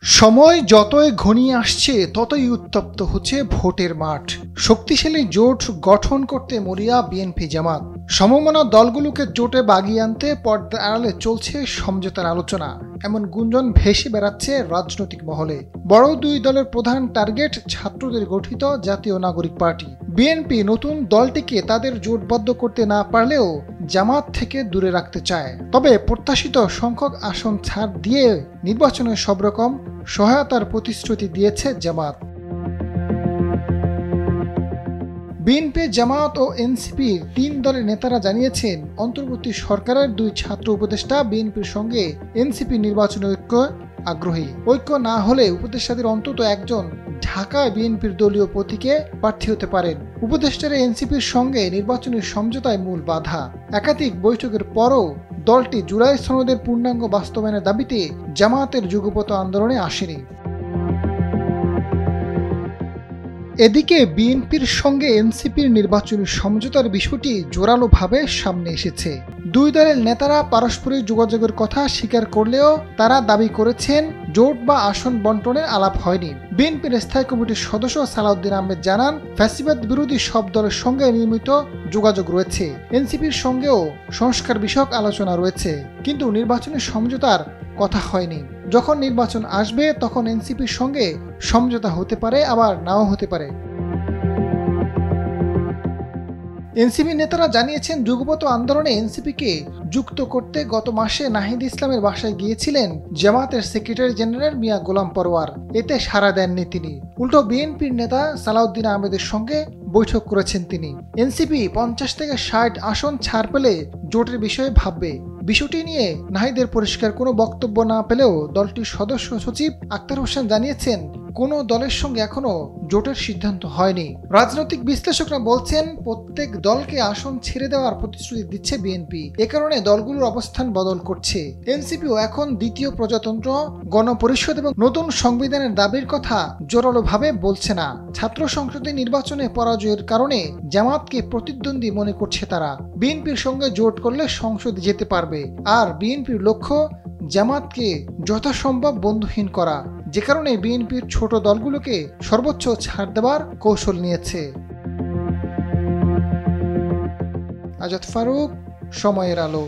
সময় যতই ঘনিয়ে আসছে ততই উত্তপ্ত হচ্ছে ভোটের মাঠ। শক্তিশালী জোট গঠন করতে মরিয়া বিএনপি জামাত। সমমনা দলগুলোকে জোটে বাগিয়ে আনতে পর্দার আড়ালে চলছে সমঝোতার আলোচনা, এমন গুঞ্জন ভেসে বেড়াচ্ছে রাজনৈতিক মহলে। বড় দুই দলের প্রধান টার্গেট ছাত্রদের গঠিত জাতীয় নাগরিক পার্টি। বিএনপি নতুন দলটিকে তাদের জোটবদ্ধ করতে না পারলেও জামাত থেকে দূরে রাখতে চায়। তবে প্রত্যাশিত সংখ্যক আসন ছাড় দিয়ে নির্বাচনে সব রকম সহায়তার প্রতিশ্রুতি দিয়েছে জামাত। বিএনপি, জামাত ও এনসিপির তিন দলের নেতারা জানিয়েছেন, অন্তর্বর্তী সরকারের দুই ছাত্র উপদেষ্টা বিএনপির সঙ্গে এনসিপি নির্বাচনী আগ্রহী। ঐক্য না হলে উপদেষ্টাদের অন্তত একজন ঢাকায় বিএনপির দলীয় প্রতীকে প্রার্থী হতে পারেন। উপদেষ্টারা এনসিপির সঙ্গে নির্বাচনী সমঝোতায় মূল বাধা। একাধিক বৈঠকের পরও দলটি জুলাই সনদের পূর্ণাঙ্গ বাস্তবায়নের দাবিতে জামায়াতের যুগপৎ আন্দোলনে আসেনি। এদিকে বিএনপির সঙ্গে এনসিপির নির্বাচনী সমঝোতার বিষয়টি জোরালোভাবে সামনে এসেছে। দুই দলের নেতারা পারস্পরিক যোগাযোগের কথা স্বীকার করলেও তারা দাবি করেছেন জোট বা আসন বন্টনের আলাপ হয়নি। বিএনপির স্থায়ী কমিটির সদস্য সালাউদ্দিন আহমেদ জানান, ফ্যাসিবাদ বিরোধী সব দলের সঙ্গে নিয়মিত যোগাযোগ রয়েছে। এনসিপির সঙ্গেও সংস্কার বিষয়ক আলোচনা রয়েছে, কিন্তু নির্বাচনী সমঝোতার কথা হয়নি। যখন নির্বাচন আসবে তখন এনসিপির সঙ্গে সমঝোতা হতে পারে, আবার নাও হতে পারে। এনসিপি নেতারা জানিয়েছেন, যুগপৎ আন্দোলনে এনসিপিকে যুক্ত করতে গত মাসে নাহিদ ইসলামের বাসায় গিয়েছিলেন জামায়াতের সেক্রেটারি জেনারেল মিয়া গোলাম পরোয়ার। এতে সাড়া দেননি তিনি। উল্টো বিএনপির নেতা সালাউদ্দিন আহমেদের সঙ্গে বৈঠক করেছেন তিনি। এনসিপি 50 থেকে 60 আসন ছাড় পেলে জোটের বিষয়ে ভাববে। বিষয়টি নিয়ে নাহিদের পরিষ্কার কোনো বক্তব্য না পেলেও দলটির সদস্য সচিব আক্তার হোসেন জানিয়েছেন, কোনো দলের সঙ্গে এখনো জোটের সিদ্ধান্ত হয়নি। রাজনৈতিক বিশ্লেষকরা বলছেন, প্রত্যেক দলকে আসন ছেড়ে দেওয়ার প্রতিশ্রুতি দিচ্ছে বিএনপি। এ কারণে দলগুলোর অবস্থান বদল করছে। এনসিপিও এখন দ্বিতীয় প্রজাতন্ত্র, গণপরিষদ এবং নতুন সংবিধানের দাবির কথা জোরালোভাবে বলছে না। ছাত্র সংসদে নির্বাচনে পরাজয়ের কারণে জামাতকে প্রতিদ্বন্দ্বী মনে করছে তারা। বিএনপির সঙ্গে জোট করলে সংসদে যেতে পারবে, আর বিএনপির লক্ষ্য জামাতকে যথাসম্ভব বন্ধুহীন করা, যে কারণে বিএনপির ছোট দলগুলোকে সর্বোচ্চ ছাড় দেওয়ার কৌশল নিয়েছে। আজাদ ফারুক, সময়ের আলো।